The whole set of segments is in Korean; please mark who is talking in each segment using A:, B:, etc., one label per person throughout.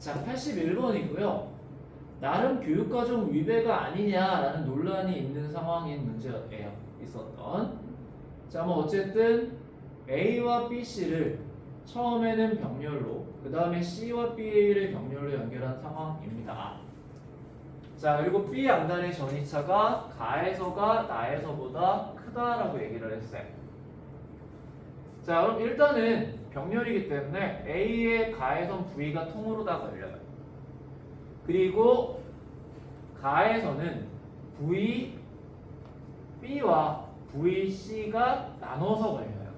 A: 자, 81번이고요. 나름 교육과정 위배가 아니냐라는 논란이 있는 상황인 문제예요. 있었던. 자, 뭐 어쨌든 A와 B, C를 처음에는 병렬로, 그 다음에 C와 BA를 병렬로 연결한 상황입니다. 자, 그리고 B 양단의 전이차가 가에서가 나에서보다 크다라고 얘기를 했어요. 자, 그럼 일단은 병렬이기 때문에 A의 가에선 V가 통으로 다 걸려요. 그리고 가에서는 VB와 VC가 나눠서 걸려요.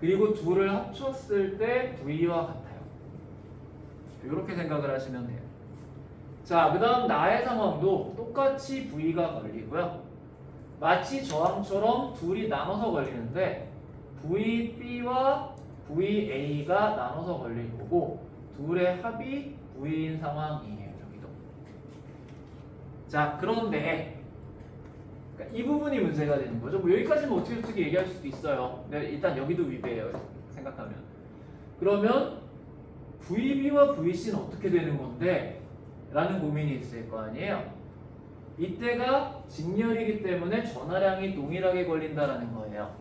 A: 그리고 둘을 합쳤을 때 V와 같아요. 이렇게 생각을 하시면 돼요. 자, 그 다음 나의 상황도 똑같이 V가 걸리고요. 마치 저항처럼 둘이 나눠서 걸리는데 VB와 VA가 나눠서 걸릴 거고 둘의 합이 V인 상황이에요. 여기도. 자, 그런데 그러니까 이 부분이 문제가 되는 거죠. 뭐 여기까지는 어떻게 얘기할 수도 있어요. 근데 일단 여기도 위배예요. 생각하면. 그러면 VB와 VC는 어떻게 되는 건데? 라는 고민이 있을 거 아니에요. 이때가 직렬이기 때문에 전하량이 동일하게 걸린다라는 거예요.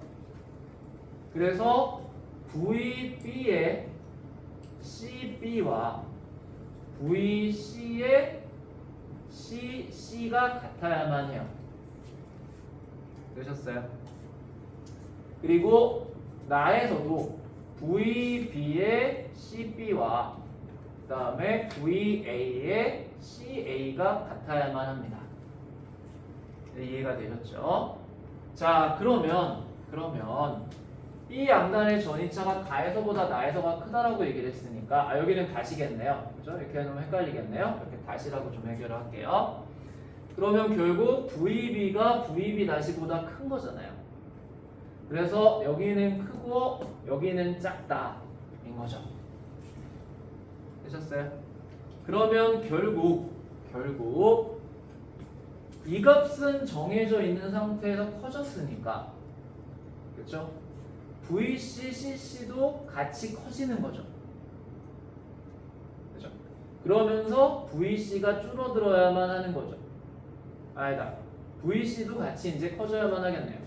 A: 그래서 VB의 CB와 VC의 CC가 같아야만 해요. 되셨어요? 그리고 나에서도 VB의 CB와 그 다음에 VA의 CA가 같아야만 합니다. 네, 이해가 되셨죠? 자, 그러면 이 양단의 전이차가 가에서보다 나에서가 크다라고 얘기를 했으니까 여기는 다시겠네요. 그죠? 이렇게 해놓으면 헷갈리겠네요. 이렇게 다시라고 좀 해결을 할게요. 그러면 결국 VB가 VB-보다 큰 거잖아요. 그래서 여기는 크고 여기는 작다 인 거죠. 되셨어요? 그러면 결국 이 값은 정해져 있는 상태에서 커졌으니까 그렇죠? VC, CC도 같이 커지는 거죠. 그렇죠? 그러면서 VC가 줄어들어야만 하는 거죠. 아니다. VC도 같이 이제 커져야만 하겠네요.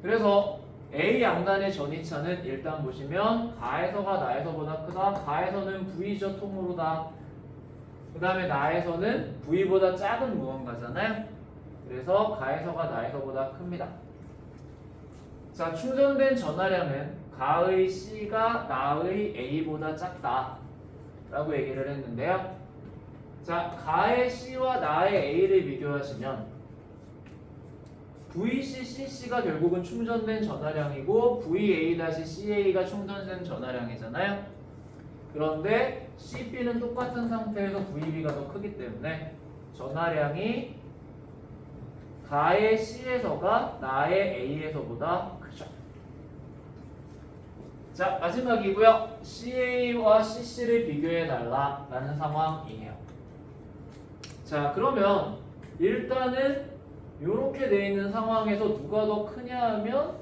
A: 그래서 A 양단의 전이차는 일단 보시면 가에서가 나에서보다 크다. 가에서는 V죠, 통으로다. 그 다음에 나에서는 V보다 작은 무언가잖아요. 그래서 가에서가 나에서보다 큽니다. 자, 충전된 전하량은 가의 C가 나의 A보다 작다 라고 얘기를 했는데요. 자, 가의 C와 나의 A를 비교하시면 VC, CC가 결국은 충전된 전하량이고 VA-CA가 충전된 전하량이잖아요. 그런데 CB는 똑같은 상태에서 VB가 더 크기 때문에 전하량이 가의 C에서가 나의 A에서보다 크죠. 자, 마지막이고요. CA와 CC를 비교해달라 라는 상황이에요. 자, 그러면 일단은 이렇게 돼 있는 상황에서 누가 더 크냐 하면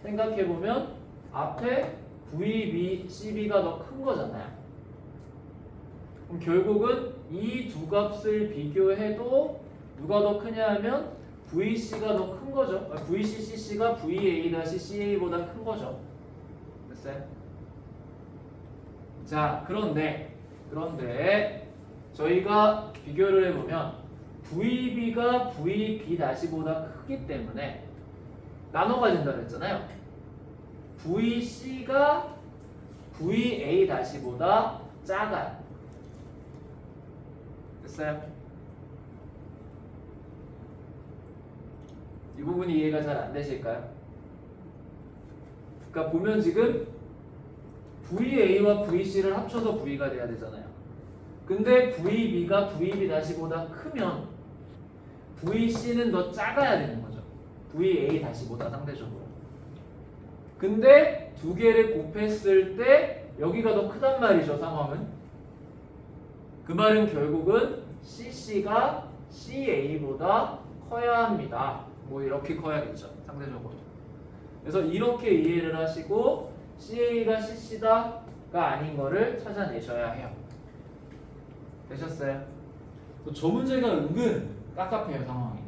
A: 생각해보면 앞에 VB, CB가 더 큰 거잖아요. 그럼 결국은 이 두 값을 비교해도 누가 더 크냐 하면 VC가 더 큰 거죠. VC, CC가 VA-CA보다 큰 거죠. 됐어요? 자, 그런데 저희가 비교를 해보면 VB가 VB-보다 크기 때문에 나눠 가진다고 했잖아요. VC가 VA-보다 작아요. 됐어요? 이 부분이 이해가 잘 안 되실까요? 그러니까 보면 지금 VA와 VC를 합쳐서 V가 돼야 되잖아요. 근데 VB가 VB-보다 크면 VC는 더 작아야 되는 거죠. VA-보다 상대적으로. 근데 두 개를 곱했을 때 여기가 더 크단 말이죠, 상황은. 그 말은 결국은 CC가 CA보다 커야 합니다. 뭐 이렇게 커야겠죠, 상대적으로. 그래서 이렇게 이해를 하시고 CA가 CC다 아닌 거를 찾아내셔야 해요. 되셨어요?
B: 저 문제가 은근 깝깝해요 상황이.